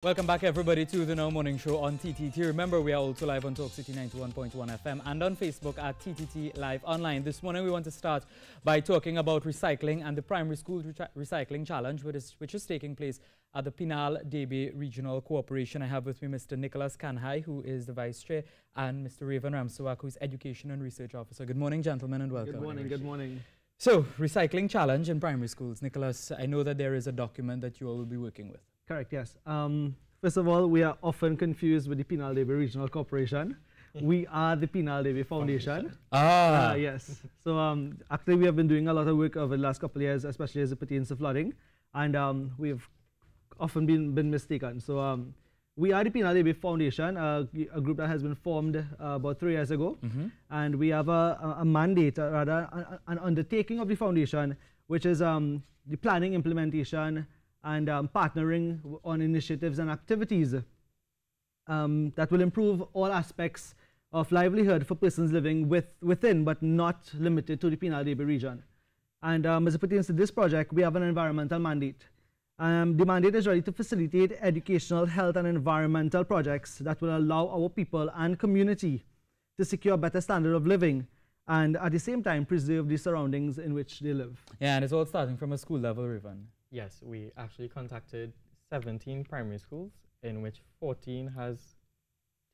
Welcome back, everybody, to the Now Morning Show on TTT. Remember, we are also live on Talk City 91.1 FM and on Facebook at TTT Live Online. This morning, we want to start by talking about recycling and the Primary School Recycling Challenge, which is taking place at the Penal Debe Regional Corporation. I have with me Mr. Nicholas Kanhai, who is the Vice Chair, and Mr. Raven Ramsawak, who is Education and Research Officer. Good morning, gentlemen, and welcome. Good morning, good morning. So, recycling challenge in primary schools. Nicholas, I know that there is a document that you all will be working with. Correct, yes. First of all, we are often confused with the Penal Debe Regional Corporation. We are the Penal Debe Foundation. Yes. So actually, we have been doing a lot of work over the last couple of years, especially as it pertains to flooding, and we have often been mistaken. So we are the Penal Debe Foundation, a group that has been formed about 3 years ago, and we have a mandate, rather an undertaking of the foundation, which is the planning, implementation, and partnering on initiatives and activities that will improve all aspects of livelihood for persons living within but not limited to the Penal Debe region. And as it pertains to this project, we have an environmental mandate. The mandate is ready to facilitate educational, health and environmental projects that will allow our people and community to secure a better standard of living and at the same time preserve the surroundings in which they live. Yeah, and it's all starting from a school level, Raven. Yes, we actually contacted 17 primary schools, in which 14 has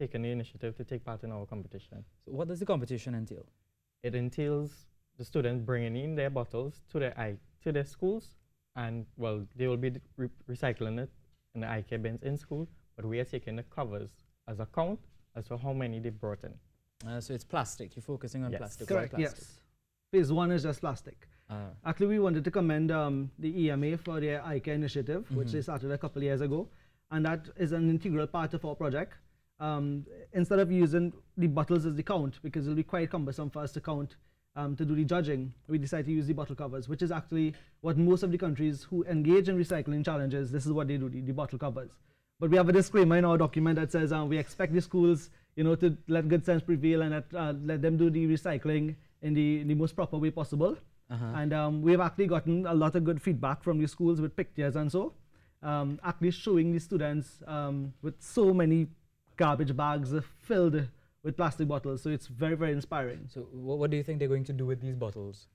taken the initiative to take part in our competition. So what does the competition entail? It entails the students bringing in their bottles to their schools, and well, they will be recycling it in the IK bins in school, but we are taking the covers as a count as to how many they brought in. So it's plastic. You're focusing on plastic. Correct, yes. Phase 1 is just plastic. Actually, we wanted to commend the EMA for their IK initiative, which they started a couple of years ago, and that is an integral part of our project. Instead of using the bottles as the count, because it will be quite cumbersome for us to count to do the judging, we decided to use the bottle covers, which is actually what most of the countries who engage in recycling challenges, this is what they do, the bottle covers. But we have a disclaimer in our document that says we expect the schools, to let good sense prevail and let them do the recycling in the most proper way possible. And we have actually gotten a lot of good feedback from the schools with pictures and so, actually showing the students with so many garbage bags filled with plastic bottles. So it's very, very inspiring. So what do you think they're going to do with these bottles?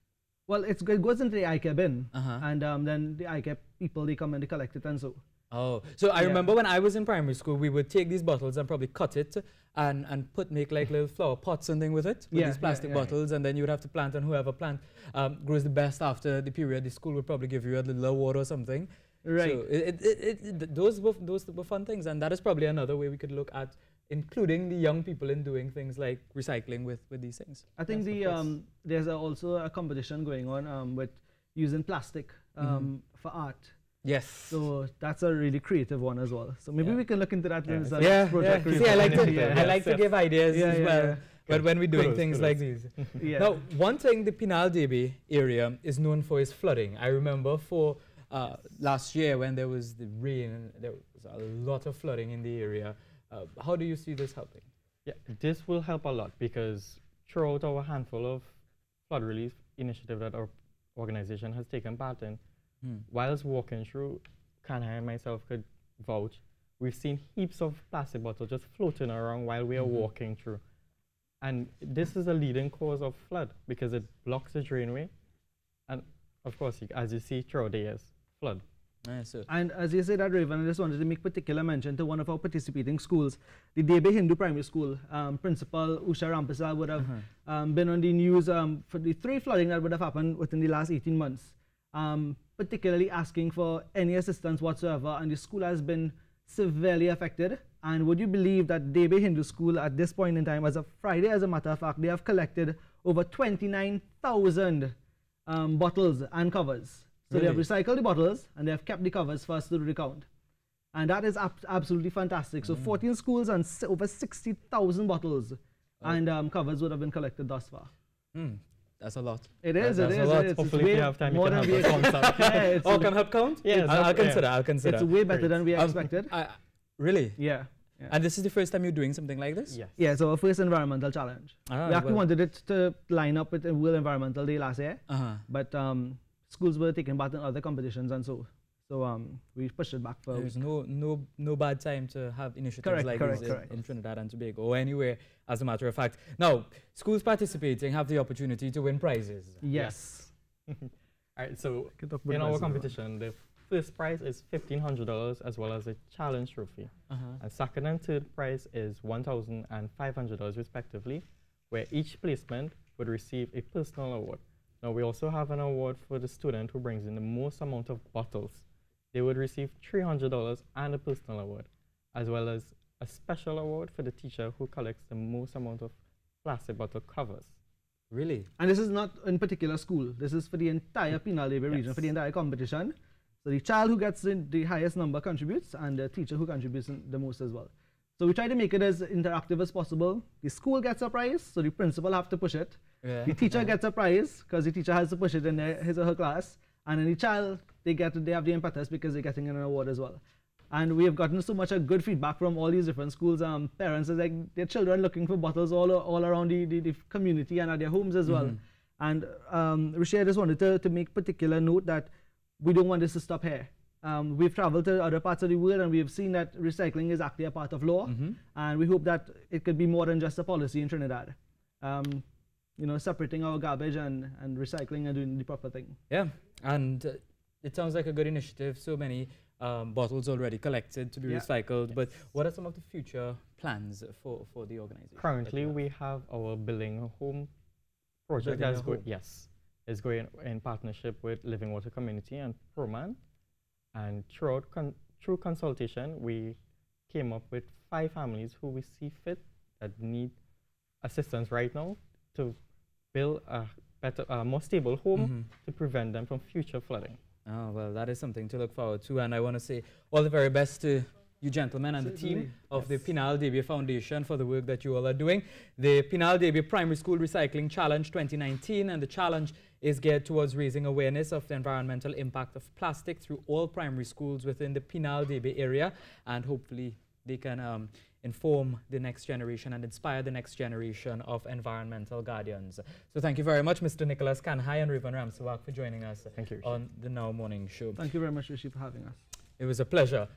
Well, it goes into the IK bin, and then the IK people, they come and they collect it and so. Oh, so I remember when I was in primary school, we would take these bottles and probably cut it and make like little flower pots and thing with it, with these plastic bottles, and then you would have to plant, and whoever plant grows the best after the period, the school would probably give you a little award or something. Right. So those were fun things, and that is probably another way we could look at including the young people in doing things like recycling with these things. I think there's also a competition going on with using plastic for art. Yes. So that's a really creative one as well. So maybe we can look into that as a project. See, I like to give ideas as well. But when we're doing things like these. Now, one thing the Penal Debe area is known for is flooding. I remember for last year when there was the rain, there was a lot of flooding in the area. How do you see this helping? Yeah, this will help a lot because throughout our handful of flood relief initiative that our organization has taken part in, whilst walking through, Kanhai and myself could vouch, we've seen heaps of plastic bottles just floating around while we are walking through. And this is a leading cause of flood because it blocks the drainway. And of course, as you see throughout the years, flood. And as you say that, Raven, I just wanted to make particular mention to one of our participating schools, the Debe Hindu Primary School. Principal Usha Rampasal would have been on the news for the 3 flooding that would have happened within the last 18 months. Particularly asking for any assistance whatsoever, and the school has been severely affected. And would you believe that Debe Hindu School at this point in time, as of Friday, as a matter of fact, they have collected over 29,000 bottles and covers. So they have recycled the bottles and they have kept the covers for us to do the count. And that is absolutely fantastic. So 14 schools and over 60,000 bottles and covers would have been collected thus far. That's a lot. It is. Hopefully, if you have time, you can help us count. Oh, can help count? Yes. I'll consider. It's way better than we expected. Really? Yeah. And this is the first time you're doing something like this? Yes. Yeah, so our first environmental challenge. We actually wanted it to line up with the World Environmental Day last year, but schools were taking part in other competitions and so So we pushed it back for. There's no bad time to have initiatives like this in Trinidad and Tobago or anywhere, as a matter of fact. Now, schools participating have the opportunity to win prizes. Yes. All right, so in our competition, the first prize is $1,500 as well as a challenge trophy. And second and third prize is $1,500 respectively, where each placement would receive a personal award. Now, we also have an award for the student who brings in the most amount of bottles. They would receive $300 and a personal award, as well as a special award for the teacher who collects the most amount of plastic bottle covers. Really? And this is not in particular school. This is for the entire Penal Debe region, for the entire competition. So the child who gets the highest number contributes, and the teacher who contributes the most as well. So we try to make it as interactive as possible. The school gets a prize, so the principal have to push it. Yeah. The teacher gets a prize, because the teacher has to push it in his or her class. And then the child, they have the impetus because they're getting an award as well. And we have gotten so much good feedback from all these different schools. Parents are like their children looking for bottles all around the community and at their homes as well. And Rishi, I just wanted to make particular note that we don't want this to stop here. We've traveled to other parts of the world and we've seen that recycling is actually a part of law. And we hope that it could be more than just a policy in Trinidad. You know, separating our garbage and recycling and doing the proper thing. Yeah, and it sounds like a good initiative. So many bottles already collected to be recycled. But what are some of the future plans for the organization? Currently, we have our Building a Home project that's is going in partnership with Living Water Community and ProMan. And through consultation, we came up with 5 families who we see fit that need assistance right now to build a better, more stable home to prevent them from future flooding. Oh, well, that is something to look forward to. And I want to say all the very best to you gentlemen and the team of the Penal Debe Foundation for the work that you all are doing. The Penal Debe Primary School Recycling Challenge 2019, and the challenge is geared towards raising awareness of the environmental impact of plastic through all primary schools within the Penal Debe area, and hopefully they can inform the next generation and inspire the next generation of environmental guardians. So thank you very much, Mr. Nicholas Kanhai and Reuven Ramsawak, for joining us on the Now Morning Show. Thank you very much, Rishi, for having us. It was a pleasure.